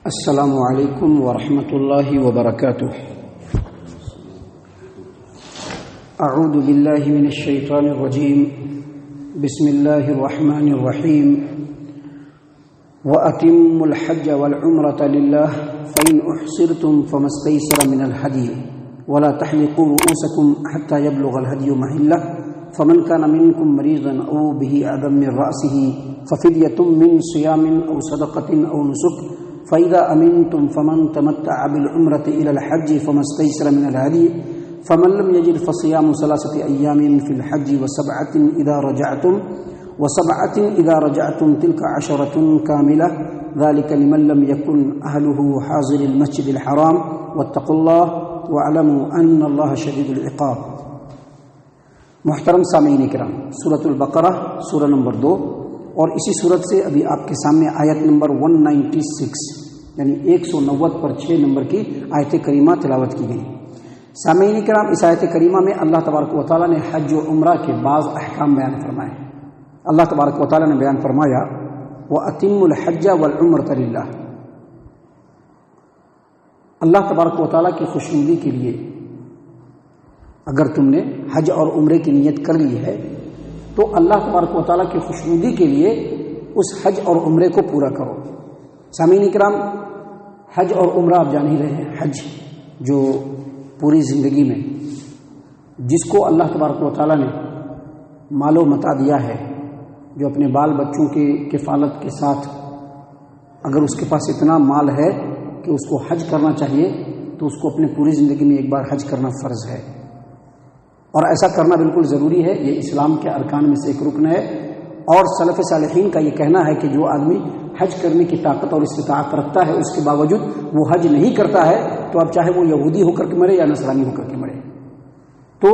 السلام علیکم ورحمۃ اللہ وبرکاتہ۔ اعوذ باللہ من الشیطان الرجیم، بسم اللہ الرحمن الرحیم۔ وَأَتِمُّوا الْحَجَّ وَالْعُمْرَةَ لِلَّهِ فَإِنْ أُحْصِرْتُمْ فَمَا اسْتَيْسَرَ مِنَ الْهَدْيِ وَلَا تَحْلِقُوا رُؤُوسَكُمْ حَتَّى يَبْلُغَ الْهَدْيُ مَحِلَّهُ فَمَنْ كَانَ مِنْكُمْ مَرِيضًا أَوْ بِهِ أَذًى مِنْ رَأْسِهِ فَفِدْيَةٌ مِنْ صِيَامٍ أَوْ صَدَقَةٍ أَوْ نُسُكٍ فَإِذَا أَمِنْتُمْ فَمَنْ تَمَتَّعَ بِالْعُمْرَةِ إِلَى الْحَجِّ فَمَا اسْتَيْسَرَ مِنَ الْهَدْيِ فَمَنْ لَمْ يَجِدْ فَصِيَامُ 3 أَيَّامٍ فِي الْحَجِّ وَسَبْعَةٍ إِذَا رَجَعْتُمْ تِلْكَ 10 كَامِلَةٌ ذَلِكَ لِمَنْ لَمْ يَكُنْ أَهْلُهُ حَاضِرِي الْمَسْجِدِ الْحَرَامِ وَاتَّقُوا اللَّهَ وَاعْلَمُوا أَنَّ اللَّهَ شَدِيدُ الْعِقَابِ۔ محترم سامعین کرام، سورۃ البقرہ سورہ نمبر 2 اور اسی صورت سے ابھی آپ کے سامنے آیت نمبر 196 یعنی 190 پر 6 نمبر کی آیت کریمہ تلاوت کی گئی۔ سامعین کرام، اس آیت کریمہ میں اللہ تبارک و تعالیٰ نے حج و عمرہ کے بعض احکام بیان فرمائے۔ اللہ تبارک و تعالیٰ نے بیان فرمایا وَأَتِمُّوا الْحَجَّ وَالْعُمْرَةَ لِلَّهِ۔ اللہ تبارک و تعالیٰ کی خوشنودی کے لیے اگر تم نے حج اور عمرے کی نیت کر لی ہے تو اللہ تبارک و تعالیٰ کی خوشنودی کے لیے اس حج اور عمرے کو پورا کرو۔ سامعین کرام، حج اور عمرہ آپ جان ہی رہے ہیں۔ حج جو پوری زندگی میں جس کو اللہ تبارک و تعالیٰ نے مال و متاع دیا ہے، جو اپنے بال بچوں کی کفالت کے ساتھ اگر اس کے پاس اتنا مال ہے کہ اس کو حج کرنا چاہیے تو اس کو اپنے پوری زندگی میں ایک بار حج کرنا فرض ہے، اور ایسا کرنا بالکل ضروری ہے۔ یہ اسلام کے ارکان میں سے ایک رکن ہے، اور سلف صالحین کا یہ کہنا ہے کہ جو آدمی حج کرنے کی طاقت اور استطاعت رکھتا ہے اس کے باوجود وہ حج نہیں کرتا ہے تو اب چاہے وہ یہودی ہو کر کے مرے یا نصرانی ہو کر کے مرے، تو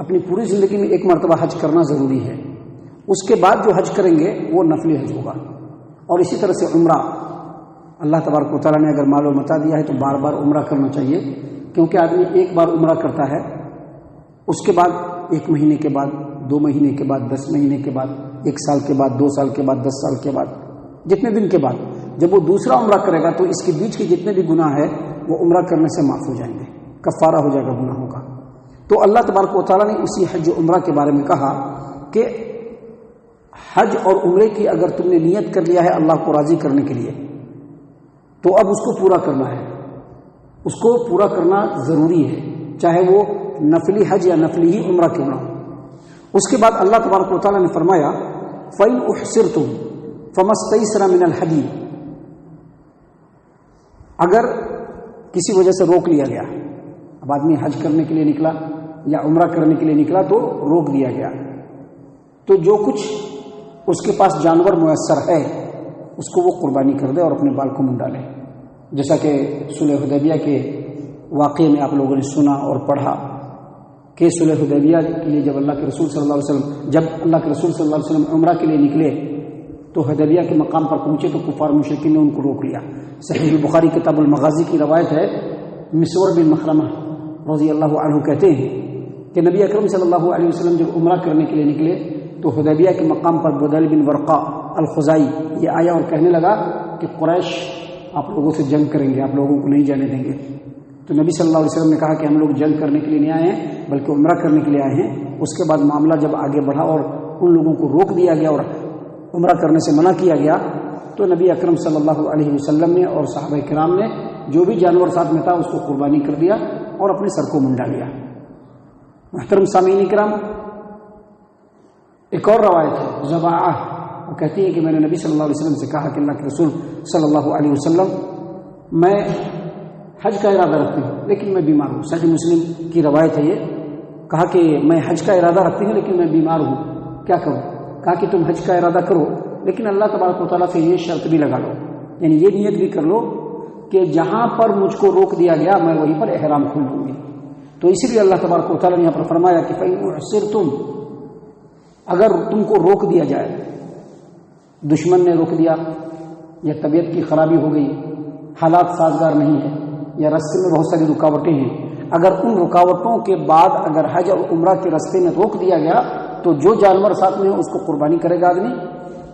اپنی پوری زندگی میں ایک مرتبہ حج کرنا ضروری ہے۔ اس کے بعد جو حج کریں گے وہ نفلی حج ہوگا۔ اور اسی طرح سے عمرہ، اللہ تبارک و تعالیٰ نے اگر مال و متاع دیا ہے تو بار بار عمرہ کرنا چاہیے، کیونکہ آدمی ایک بار عمرہ کرتا ہے، اس کے بعد 1 مہینے کے بعد، 2 مہینے کے بعد، 10 مہینے کے بعد، 1 سال کے بعد، 2 سال کے بعد، 10 سال کے بعد، جتنے دن کے بعد جب وہ دوسرا عمرہ کرے گا تو اس کے بیچ کے جتنے بھی گناہ ہے وہ عمرہ کرنے سے معاف ہو جائیں گے، کفارہ ہو جائے گا گناہوں کا۔ تو اللہ تبارک و تعالیٰ نے اسی حج و عمرہ کے بارے میں کہا کہ حج اور عمرے کی اگر تم نے نیت کر لیا ہے اللہ کو راضی کرنے کے لیے تو اب اس کو پورا کرنا ہے، اس کو پورا کرنا ضروری ہے، چاہے وہ نفلی حج یا نفلی ہی عمرہ کیوں نہ ہو۔ اس کے بعد اللہ تبارک و تعالیٰ نے فرمایا فَإِنْ أُحْصِرْتُمْ فَمَا اسْتَيْسَرَ مِنَ الْهَدْيِ۔ اگر کسی وجہ سے روک لیا گیا، اب آدمی حج کرنے کے لیے نکلا یا عمرہ کرنے کے لیے نکلا تو روک دیا گیا، تو جو کچھ اس کے پاس جانور میسر ہے اس کو وہ قربانی کر دے اور اپنے بال کو منڈا لے، جیسا کہ صلح حدیبیہ کے واقعے میں آپ لوگوں نے سنا اور پڑھا کہ صلح حدیبیہ کے لیے جب اللہ کے رسول صلی اللہ علیہ وسلم عمرہ کے لیے نکلے تو حدیبیہ کے مقام پر پہنچے تو کفار مشرکین نے ان کو روک لیا۔ صحیح بخاری کتاب المغازی کی روایت ہے، مسور بن مخرمہ رضی اللہ عنہ کہتے ہیں کہ نبی اکرم صلی اللہ علیہ وسلم جب عمرہ کرنے کے لیے نکلے تو حدیبیہ کے مقام پر بدیل بن ورقا الخزائی یہ آیا اور کہنے لگا کہ قریش آپ لوگوں سے جنگ کریں گے، آپ لوگوں کو نہیں جانے دیں گے۔ تو نبی صلی اللہ علیہ وسلم نے کہا کہ ہم لوگ جنگ کرنے کے لیے نہیں آئے ہیں بلکہ عمرہ کرنے کے لیے آئے ہیں۔ اس کے بعد معاملہ جب آگے بڑھا اور ان لوگوں کو روک دیا گیا اور عمرہ کرنے سے منع کیا گیا تو نبی اکرم صلی اللہ علیہ وسلم نے اور صحابہ کرام نے جو بھی جانور ساتھ میں تھا اس کو قربانی کر دیا اور اپنے سر کو منڈا لیا۔ محترم سامعین کرام، ایک اور روایت ہے زباعہ، وہ کہتی ہے کہ میں نے نبی صلی اللہ علیہ وسلم سے کہا کہ اللہ کے رسول صلی اللہ علیہ وسلم میں حج کا ارادہ رکھتی ہوں لیکن میں بیمار ہوں۔ صحیح مسلم کی روایت ہے، یہ کہا کہ میں حج کا ارادہ رکھتی ہوں لیکن میں بیمار ہوں، کیا کروں؟ کہا کہ تم حج کا ارادہ کرو لیکن اللہ تبارک و تعالیٰ سے یہ شرط بھی لگا لو، یعنی یہ نیت بھی کر لو کہ جہاں پر مجھ کو روک دیا گیا میں وہیں پر احرام کھول لوں گی۔ تو اسی لیے اللہ تبارک و تعالیٰ نے یہاں پر فرمایا کہ فَإِنْ أُحْصِرْتُمْ، اگر تم کو روک دیا جائے، دشمن نے روک دیا یا طبیعت کی خرابی ہو گئی، حالات سازگار نہیں ہے یا راستے میں بہت ساری رکاوٹیں ہیں، اگر ان رکاوٹوں کے بعد اگر حج اور عمرہ کے راستے میں روک دیا گیا تو جو جانور ساتھ میں ہے اس کو قربانی کرے گا آدمی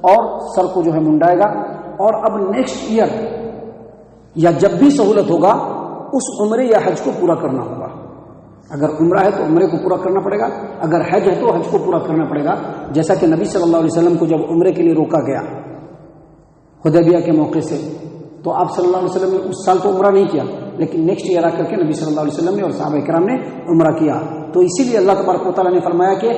اور سر کو جو ہے منڈائے گا، اور اب نیکسٹ ایئر یا جب بھی سہولت ہوگا اس عمرے یا حج کو پورا کرنا ہوگا. اگر عمرہ ہے تو عمرے کو پورا کرنا پڑے گا، اگر حج ہے تو حج کو پورا کرنا پڑے گا. جیسا کہ نبی صلی اللہ علیہ وسلم کو جب عمرے کے لیے روکا گیا حدیبیہ کے موقع سے، تو آپ صلی اللہ علیہ وسلم نے اس سال تو عمرہ نہیں کیا، لیکن نیکسٹ ایئر آ کر کے نبی صلی اللہ علیہ وسلم نے اور صحابہ کرام نے عمرہ کیا. تو اسی لیے اللہ تبارک و تعالیٰ نے فرمایا کہ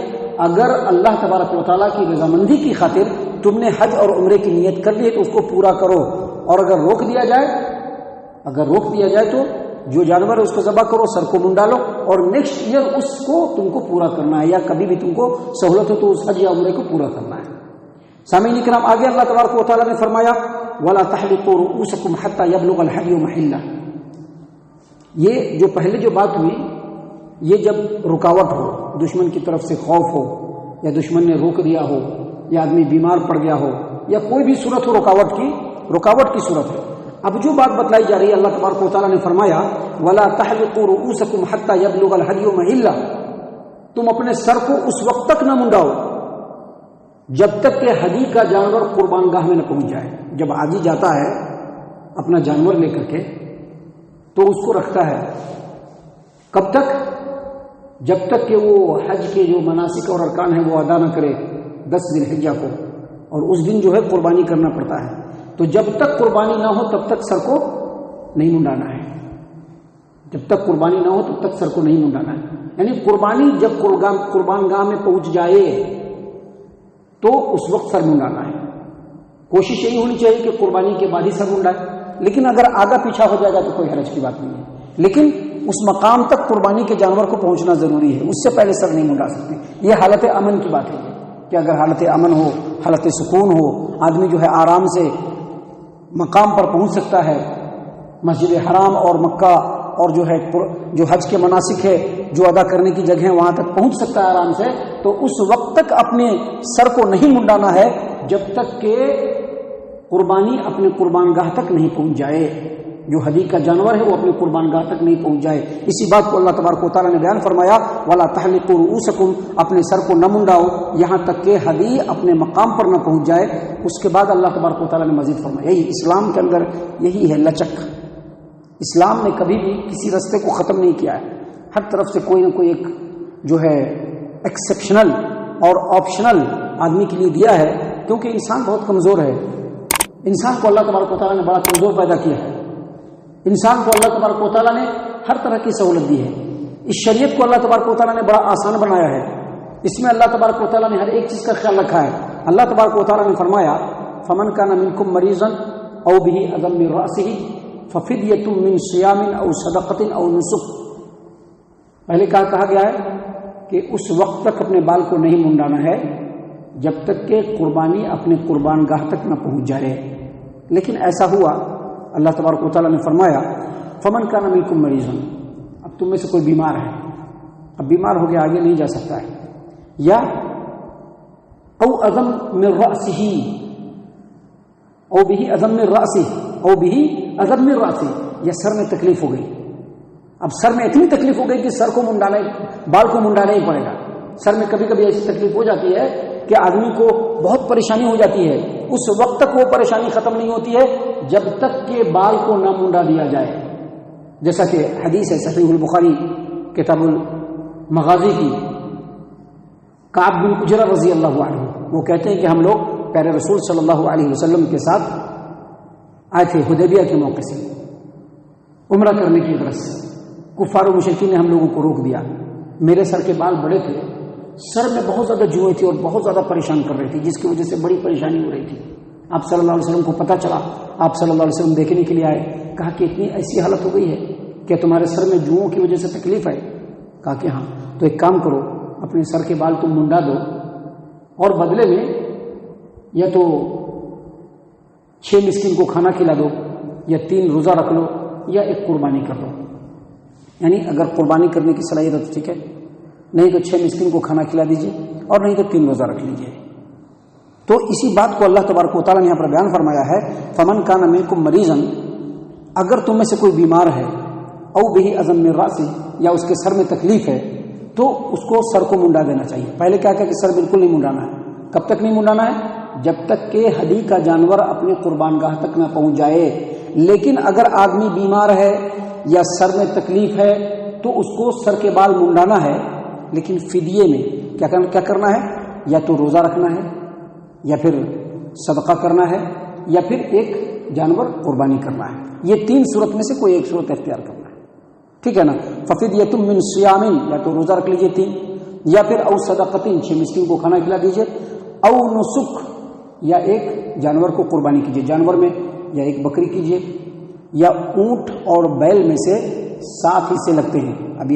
اگر اللہ تبارک و تعالیٰ کی رضامندی کی خاطر تم نے حج اور عمرے کی نیت کر لی ہے تو اس کو پورا کرو، اور اگر روک دیا جائے تو جو جانور ہے اس کو ذبح کرو، سر کو منڈا لو، اور نیکسٹ ایئر اس کو تم کو پورا کرنا ہے، یا کبھی بھی تم کو سہولت ہو تو اس حج یا عمرے کو پورا کرنا ہے. سامعین کرام، آگے اللہ تبارک و تعالیٰ نے فرمایا وَلَا تَحْلِقُوا رُؤُوسَكُمْ حَتَّى يَبْلُغَ الْهَدْيُ مَحِلَّهُ. یہ جو پہلے جو بات ہوئی، یہ جب رکاوٹ ہو، دشمن کی طرف سے خوف ہو، یا دشمن نے روک دیا ہو، یا آدمی بیمار پڑ گیا ہو، یا کوئی بھی صورت ہو رکاوٹ کی صورت ہے. اب جو بات بتلائی جا رہی ہے، اللہ تبارک و تعالیٰ نے فرمایا وَلَا تَحْلِقُوا رُؤُوسَكُمْ حَتَّى يَبْلُغَ الْهَدْيُ مَحِلَّهُ. تم اپنے سر کو اس وقت تک نہ منڈاؤ جب تک کہ ہدی کا جانور قربان گاہ میں نہ پہنچ جائے. جب حاجی جاتا ہے اپنا جانور لے کر کے تو اس کو رکھتا ہے کب تک؟ جب تک کہ وہ حج کے جو مناسک اور ارکان ہیں وہ ادا نہ کرے 10 ذی الحجہ کو، اور اس دن جو ہے قربانی کرنا پڑتا ہے. تو جب تک قربانی نہ ہو تب تک سر کو نہیں منڈانا ہے. جب تک قربانی نہ ہو تب تک سر کو نہیں منڈانا ہے. یعنی قربانی جب قربان گاہ میں پہنچ جائے تو اس وقت سر منڈانا ہے. کوشش یہی ہونی چاہیے کہ قربانی کے بعد ہی سر منڈائے، لیکن اگر آگا پیچھا ہو جائے گا تو کوئی حرج کی بات نہیں ہے. لیکن اس مقام تک قربانی کے جانور کو پہنچنا ضروری ہے، اس سے پہلے سر نہیں منڈا سکتے. یہ حالت امن کی بات ہے کہ اگر حالت امن ہو، حالت سکون ہو، آدمی جو ہے آرام سے مقام پر پہنچ سکتا ہے، مسجد حرام اور مکہ اور جو حج کے مناسک ہے جو ادا کرنے کی جگہ وہاں تک پہنچ سکتا ہے آرام سے. تو اس وقت تک اپنے سر کو نہیں منڈانا ہے جب تک کہ قربانی اپنے قربان گاہ تک نہیں پہنچ جائے. جو ہدی کا جانور ہے وہ اپنے قربان گاہ تک نہیں پہنچ جائے. اسی بات کو اللہ تبارک و تعالیٰ نے بیان فرمایا وَلَا تَحْلِقُوا رُؤُوسَكُمْ. اپنے سر کو نہ منڈاؤ یہاں تک کہ ہدی اپنے مقام پر نہ پہنچ جائے. اس کے بعد اللہ تبارک و تعالیٰ نے مزید فرمایا، یہی اسلام کے اندر یہی ہے لچک. اسلام نے کبھی بھی کسی رستے کو ختم نہیں کیا ہے، ہر طرف سے کوئی نہ کوئی ایک جو ہے ایکسیپشنل اور آپشنل آدمی کے لیے دیا ہے، کیونکہ انسان بہت کمزور ہے. انسان کو اللہ تبارک و تعالیٰ نے بڑا کمزور پیدا کیا ہے. انسان کو اللہ تبارک و تعالیٰ نے ہر طرح کی سہولت دی ہے. اس شریعت کو اللہ تبارک و تعالیٰ نے بڑا آسان بنایا ہے. اس میں اللہ تبارک و تعالیٰ نے ہر ایک چیز کا خیال رکھا ہے. اللہ تبارک و تعالیٰ نے فرمایا فَمَنْ كَانَ مِنْكُمْ مَرِيضًا أَوْ بِهِ أَذًى مِّن رَأْسِهِ فَفِدْيَةٌ مِّن صِيَامٍ أَوْ صَدَقَةٍ أَوْ نُسُكٍ. پہلے کہا گیا ہے کہ اس وقت تک اپنے بال کو نہیں منڈانا ہے جب تک کہ قربانی اپنے قربان گاہ تک نہ پہنچ جائے. لیکن ایسا ہوا، اللہ تبارک و تعالیٰ نے فرمایا فمن کان منکم مریضا. اب تم میں سے کوئی بیمار ہے، اب بیمار ہو گیا آگے نہیں جا سکتا ہے، یا او اذم من رأسه او به اذم من رأسه او به اذم من رأسه، یا سر میں تکلیف ہو گئی. اب سر میں اتنی تکلیف ہو گئی کہ سر کو بال کو منڈانا ہی پڑے گا. سر میں کبھی کبھی ایسی تکلیف ہو جاتی ہے کہ آدمی کو بہت پریشانی ہو جاتی ہے. اس وقت تک وہ پریشانی ختم نہیں ہوتی ہے جب تک کہ بال کو نہ منڈا دیا جائے. جیسا کہ حدیث ہے صحیح البخاری کتاب المغازی کی، کعب بن عجرہ رضی اللہ عنہ وہ کہتے ہیں کہ ہم لوگ پیارے رسول صلی اللہ علیہ وسلم کے ساتھ آئے تھے حدیبیہ کے موقع سے عمرہ کرنے کی غرض سے. کفار و مشرکین نے ہم لوگوں کو روک دیا. میرے سر کے بال بڑے تھے، سر میں بہت زیادہ جوئیں تھی اور بہت زیادہ پریشان کر رہی تھی، جس کی وجہ سے بڑی پریشانی ہو رہی تھی. آپ صلی اللہ علیہ وسلم کو پتہ چلا، آپ صلی اللہ علیہ وسلم دیکھنے کے لیے آئے. کہا کہ اتنی ایسی حالت ہو گئی ہے کہ تمہارے سر میں جوؤں کی وجہ سے تکلیف ہے. کہا کہ ہاں. تو ایک کام کرو، اپنے سر کے بال تم منڈا دو اور بدلے میں یا تو 6 مسکین کو کھانا کھلا دو، یا 3 روزہ رکھ لو، یا ایک قربانی کر دو. یعنی اگر قربانی کرنے کی صلاحیت ہے تو ٹھیک ہے، نہیں تو 6 مسکین کو کھانا کھلا دیجیے، اور نہیں تو 3 روزہ رکھ لیجیے. تو اسی بات کو اللہ تبارک و تعالیٰ نے یہاں پر بیان فرمایا ہے فمن کان منکم مریضا. اگر تم میں سے کوئی بیمار ہے، او بہ اذی من رأسہ، یا اس کے سر میں تکلیف ہے، تو اس کو سر کو منڈا دینا چاہیے. پہلے کیا کہ سر بالکل نہیں منڈانا ہے. کب تک نہیں منڈانا ہے؟ جب تک کہ ہدی کا جانور اپنے قربان گاہ تک نہ پہنچ جائے. لیکن اگر آدمی بیمار ہے یا سر میں تکلیف ہے تو اس کو سر کے بال منڈانا ہے، لیکن فدیے میں کیا کرنا ہے؟ یا تو روزہ رکھنا ہے، یا پھر صدقہ کرنا ہے، یا پھر ایک جانور قربانی کرنا ہے۔ یہ 3 صورت میں سے کوئی ایک صورت اختیار کرنا ہے، ٹھیک ہے نا؟ ففدیۃ من صیام، یا تو روزہ رکھ لیجیے 3، یا پھر او صدقۃ 6 مسکین کو کھانا کھلا دیجیے، او نسک، یا ایک جانور کو قربانی کیجیے، جانور میں یا ایک بکری کیجیے، یا اونٹ اور بیل میں سے 7 حصے لگتے ہیں۔ ابھی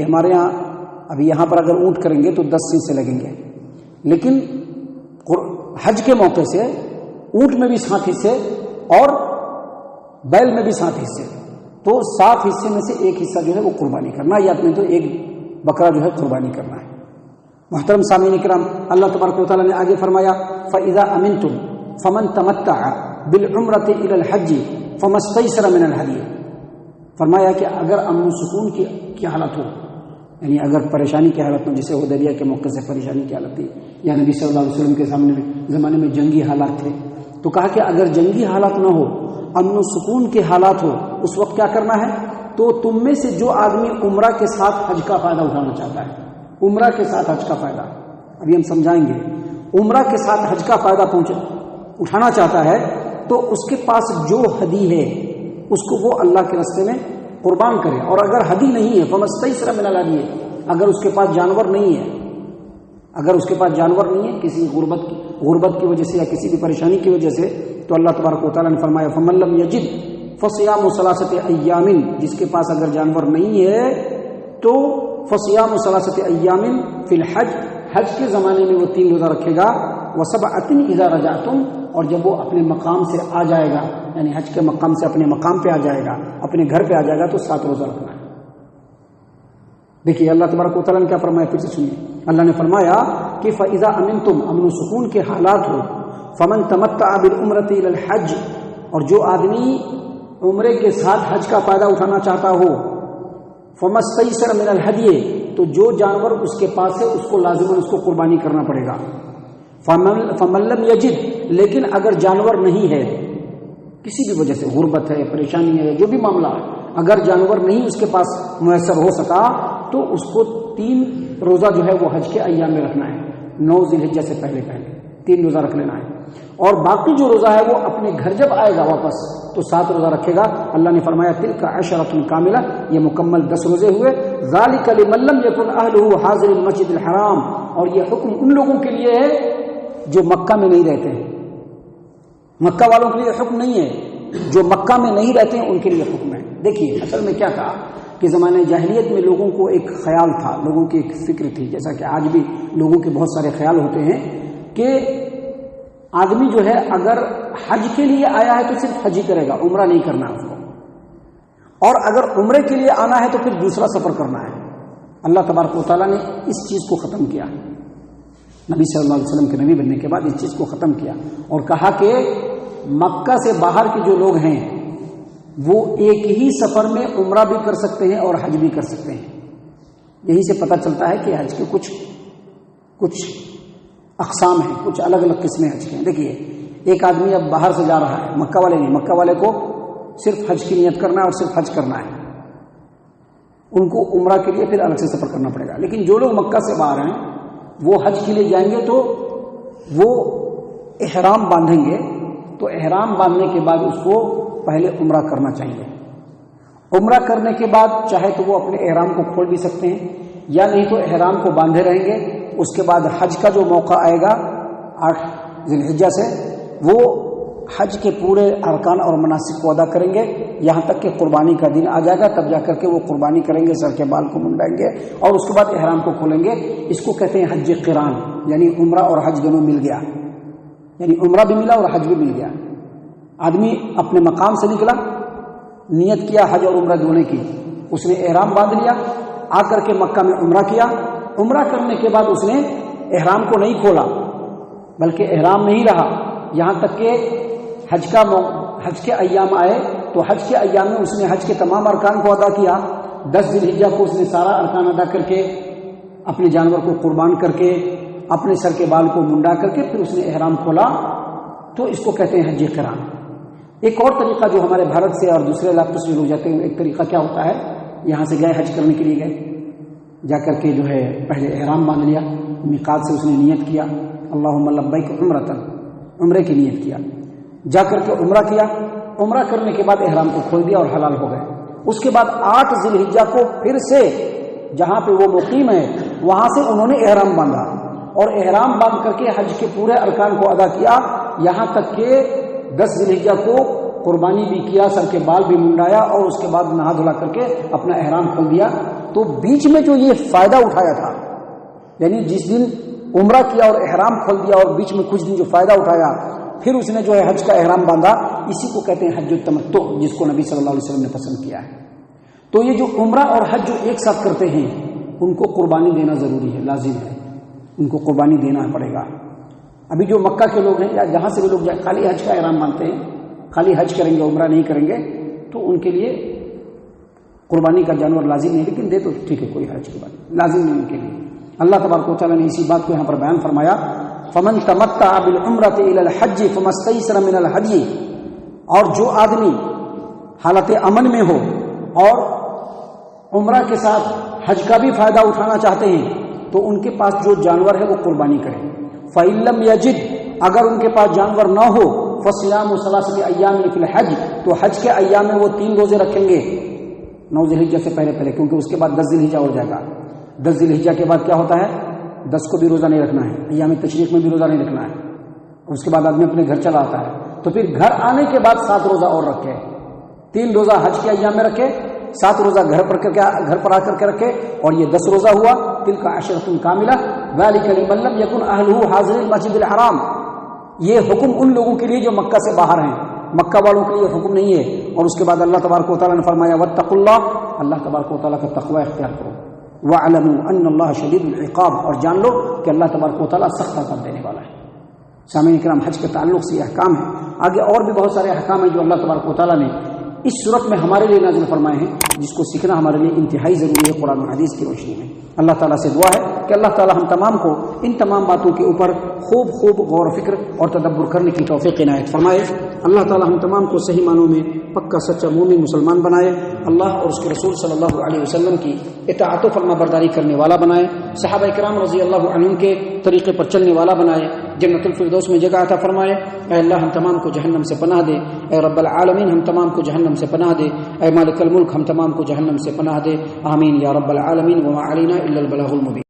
یہاں پر اگر اونٹ کریں گے تو 10 حصے لگیں گے، لیکن حج کے موقع سے اونٹ میں بھی 7 حصے اور بیل میں بھی 7 حصے، تو 7 حصے میں سے ایک حصہ جو ہے وہ قربانی کرنا، یا اپنے تو ایک بکرا جو ہے قربانی کرنا ہے۔ محترم سامعین کرام، اللہ تبارک و تعالیٰ نے آگے فرمایا فَإِذَا أَمِنْتُمْ فَمَنْ تَمَتَّعَ بِالْعُمْرَةِ إِلَى الْحَجِّ فَمَا اسْتَيْسَرَ مِنَ الْهَدْيِ، فرمایا کہ اگر امن و سکون کی حالت ہو، یعنی اگر پریشانی کی حالت ہو، جیسے حدیبیہ کے موقع سے پریشانی کی حالت تھی، یا نبی صلی اللہ علیہ وسلم کے زمانے میں جنگی حالات تھے، تو کہا کہ اگر جنگی حالات نہ ہو، امن و سکون کے حالات ہو، اس وقت کیا کرنا ہے؟ تو تم میں سے جو آدمی عمرہ کے ساتھ حج کا فائدہ اٹھانا چاہتا ہے، عمرہ کے ساتھ حج کا فائدہ، ابھی ہم سمجھائیں گے، عمرہ کے ساتھ حج کا فائدہ اٹھانا چاہتا ہے تو اس کے پاس جو ہدی ہے اس کو وہ اللہ کے راستے میں قربان کرے، اور اگر ہدی نہیں ہے فَمَسْتَيْسَرَ مِنَ الْهَدْيِ، اگر اس کے پاس جانور نہیں ہے، کسی غربت کی وجہ سے یا کسی بھی پریشانی کی وجہ سے، تو اللہ تبارک و تعالیٰ نے فرمایا فَمَن لَّمْ يَجِدْ فَصِيَامُ ثَلَاثَةِ أَيَّامٍ، جس کے پاس اگر جانور نہیں ہے تو فَصِيَامُ ثَلَاثَةِ أَيَّامٍ فِي الْحَجِّ، حج کے زمانے میں وہ 3 روزہ رکھے گا، وَسَبْعَةٍ إِذَا رَجَعْتُمْ، اور جب وہ اپنے مقام سے آ جائے گا، یعنی حج کے مقام سے اپنے مقام پہ آ جائے گا، اپنے گھر پہ آ جائے گا، تو 7 روزہ رکھنا ہے۔ دیکھیے اللہ تبارک و تعالیٰ نے کیا فرمایا، پھر سے سنیے، اللہ نے فرمایا کہ فَإِذَا أَمِنْتُمْ، امن و سکون کے حالات ہو، فَمَنْ تَمَتَّعَ بِالْعُمْرَةِ إِلَى الْحَجِّ، اور جو آدمی عمرے کے ساتھ حج کا فائدہ اٹھانا چاہتا ہو، فَمَا اسْتَيْسَرَ مِنَ الْهَدْيِ، تو جو جانور اس کے پاس ہے اس کو لازماً اس کو قربانی کرنا پڑے گا۔ فَمَن لَّمْ يَجِدْ، لیکن اگر جانور نہیں ہے، کسی بھی وجہ سے غربت ہے، پریشانی ہے، جو بھی معاملہ ہے، اگر جانور نہیں اس کے پاس میسر ہو سکا تو اس کو 3 روزہ جو ہے وہ حج کے ایام میں رکھنا ہے، 9 ذی الحجہ سے پہلے 3 روزہ رکھ لینا ہے، اور باقی جو روزہ ہے وہ اپنے گھر جب آئے گا واپس تو 7 روزہ رکھے گا۔ اللہ نے فرمایا تِلْکَ عَشَرَةٌ کاملہ، یہ مکمل 10 روزے ہوئے۔ ذَلِكَ لِمَن لَّمْ يَكُنْ أَهْلُهُ حَاضِرِ الْمَسْجِدِ الْحَرَامِ، اور یہ حکم ان لوگوں کے لیے ہے جو مکہ میں نہیں رہتے ہیں، مکہ والوں کے لیے حکم نہیں ہے، جو مکہ میں نہیں رہتے ہیں ان کے لیے حکم ہے۔ دیکھیے اصل میں کیا تھا کہ زمانے جاہلیت میں لوگوں کو ایک خیال تھا، لوگوں کی ایک فکر تھی، جیسا کہ آج بھی لوگوں کے بہت سارے خیال ہوتے ہیں کہ آدمی جو ہے اگر حج کے لیے آیا ہے تو صرف حج ہی کرے گا، عمرہ نہیں کرنا ہے اس کو، اور اگر عمرے کے لیے آنا ہے تو پھر دوسرا سفر کرنا ہے۔ اللہ تبارک و تعالیٰ نے اس چیز کو ختم کیا، نبی صلی اللہ علیہ وسلم کے نبی بننے کے بعد اس چیز کو ختم کیا، اور کہا کہ مکہ سے باہر کے جو لوگ ہیں وہ ایک ہی سفر میں عمرہ بھی کر سکتے ہیں اور حج بھی کر سکتے ہیں۔ یہیں سے پتہ چلتا ہے کہ حج کے کچھ اقسام ہیں، کچھ الگ الگ قسمیں حج کے ہیں۔ دیکھیے ایک آدمی اب باہر سے جا رہا ہے، مکہ والے نہیں، مکہ والے کو صرف حج کی نیت کرنا ہے اور صرف حج کرنا ہے، ان کو عمرہ کے لیے پھر الگ سے سفر کرنا پڑے گا۔ لیکن جو لوگ مکہ سے باہر ہیں وہ حج کے لیے جائیں گے تو وہ احرام باندھیں گے، تو احرام باندھنے کے بعد اس کو پہلے عمرہ کرنا چاہیے۔ عمرہ کرنے کے بعد چاہے تو وہ اپنے احرام کو کھول بھی سکتے ہیں، یا نہیں تو احرام کو باندھے رہیں گے۔ اس کے بعد حج کا جو موقع آئے گا 8 ذی الحجہ سے، وہ حج کے پورے ارکان اور مناسک کو ادا کریں گے، یہاں تک کہ قربانی کا دن آ جائے گا، تب جا کر کے وہ قربانی کریں گے، سر کے بال کو منڈائیں گے اور اس کے بعد احرام کو کھولیں گے۔ اس کو کہتے ہیں حج قران، یعنی عمرہ اور حج دونوں مل گیا، یعنی عمرہ بھی ملا اور حج بھی مل گیا۔ آدمی اپنے مقام سے نکلا، نیت کیا حج اور عمرہ دونوں کی، اس نے احرام باندھ لیا، آ کر کے مکہ میں عمرہ کیا، عمرہ کرنے کے بعد اس نے احرام کو نہیں کھولا بلکہ احرام میں ہی رہا، یہاں تک کہ حج کے ایام آئے تو حج کے ایام میں اس نے حج کے تمام ارکان کو ادا کیا۔ 10 ذی الحجہ کو اس نے سارا ارکان ادا کر کے اپنے جانور کو قربان کر کے اپنے سر کے بال کو منڈا کر کے پھر اس نے احرام کھولا، تو اس کو کہتے ہیں حج قران۔ ایک اور طریقہ جو ہمارے بھارت سے اور دوسرے علاقوں سے لوگ جاتے ہیں، ایک طریقہ کیا ہوتا ہے، یہاں سے گئے حج کرنے کے لیے گئے، جا کر کے جو ہے پہلے احرام باندھ لیا، میقات سے اس نے نیت کیا اللہم لبیک عمرۃ، عمرے کی نیت کیا، جا کر کے عمرہ کیا، عمرہ کرنے کے بعد احرام کو کھول دیا اور حلال ہو گئے۔ اس کے بعد 8 ذی الحجہ کو پھر سے جہاں پہ وہ مقیم ہے وہاں سے انہوں نے احرام باندھا، اور احرام باندھ کر کے حج کے پورے ارکان کو ادا کیا، یہاں تک کہ 10 ذی الحجہ کو قربانی بھی کیا، سر کے بال بھی منڈایا، اور اس کے بعد نہا دھلا کر کے اپنا احرام کھول دیا۔ تو بیچ میں جو یہ فائدہ اٹھایا تھا، یعنی جس دن عمرہ کیا اور احرام کھول دیا اور بیچ میں کچھ دن جو فائدہ اٹھایا، پھر اس نے جو ہے حج کا احرام باندھا، اسی کو کہتے ہیں حج التمتع، جس کو نبی صلی اللہ علیہ وسلم نے پسند کیا ہے۔ تو یہ جو عمرہ اور حج جو ایک ساتھ کرتے ہیں ان کو قربانی دینا ضروری ہے، لازم ہے، ان کو قربانی دینا پڑے گا۔ ابھی جو مکہ کے لوگ ہیں یا جہاں سے بھی لوگ جائیں خالی حج کا احرام باندھتے ہیں، خالی حج کریں گے عمرہ نہیں کریں گے، تو ان کے لیے قربانی کا جانور لازم نہیں، لیکن دے تو ٹھیک ہے، کوئی حج کی بات لازم نہیں ان کے لیے۔ اللہ تبارک و تعالیٰ نے اسی بات کو یہاں پر بیان فرمایا، فمن تمتع بالعمرۃ الی الحج فما استیسر من الہدی، اور جو آدمی حالت امن میں ہو اور عمرہ کے ساتھ حج کا بھی فائدہ اٹھانا چاہتے ہیں تو ان کے پاس جو جانور ہے وہ قربانی کریں۔ فإن لم یجد، اگر ان کے پاس جانور نہ ہو، فصیام ثلاثۃ ایام فی الحج، تو حج کے ایام میں وہ 3 روزے رکھیں گے 9 ذی الحجہ سے پہلے، کیونکہ اس کے بعد 10 ذی الحجہ ہو جائے گا۔ 10 ذی الحجہ کے بعد کیا ہوتا ہے، 10 کو بھی روزہ نہیں رکھنا ہے، ایام تشریق میں بھی روزہ نہیں رکھنا ہے، اور اس کے بعد آدمی اپنے گھر چلا آتا ہے، تو پھر گھر آنے کے بعد 7 روزہ اور رکھے، 3 روزہ حج کے ایام میں رکھے، 7 روزہ گھر پر آ کر کے رکھے، اور یہ 10 روزہ ہوا، تلک عشرۃ کاملہ ذلک لمن لم یکن اہلہ حاضر المسجد الحرام۔ یہ حکم ان لوگوں کے لیے جو مکہ سے باہر ہیں، مکہ والوں کے لیے حکم نہیں ہے۔ اور اس کے بعد اللہ تبارک و تعالیٰ نے فرمایا واتقوا اللہ، اللہ تبارک و تعالیٰ کا تقوی اختیار کرو، وَاعْلَمُوا أَنَّ اللَّهَ شَدِيدُ الْعِقَابِ، اور جان لو کہ اللہ تبارک و تعالیٰ سخت عذاب دینے والا ہے۔ سامعین کرام، حج کے تعلق سے یہ احکام ہے، آگے اور بھی بہت سارے احکام ہیں جو اللہ تبارک و تعالیٰ نے اس صورت میں ہمارے لیے نازل فرمائے ہیں، جس کو سیکھنا ہمارے لیے انتہائی ضروری ہے قرآن و حدیث کی روشنی میں۔ اللہ تعالیٰ سے دعا ہے کہ اللہ تعالیٰ ہم تمام کو ان تمام باتوں کے اوپر خوب غور و فکر اور تدبر کرنے کی توفیق عنایت فرمائے۔ اللہ تعالیٰ ہم تمام کو صحیح معنوں میں پکا سچا مومن مسلمان بنائے، اللہ اور اس کے رسول صلی اللہ علیہ وسلم کی اطاعت و فرما برداری کرنے والا بنائے، صحابہ کرام رضی اللہ عنہم کے طریقے پر چلنے والا بنائے، جنت الفردوس میں جگہ عطا فرمائے۔ اے اللہ ہم تمام کو جہنم سے پناہ دے، اے رب العالمین ہم تمام کو جہنم سے پناہ دے، اے مالک الملک ہم تمام کو جہنم سے پناہ دے، آمین یا رب العالمین، وما علینا الا البلاغ المبین۔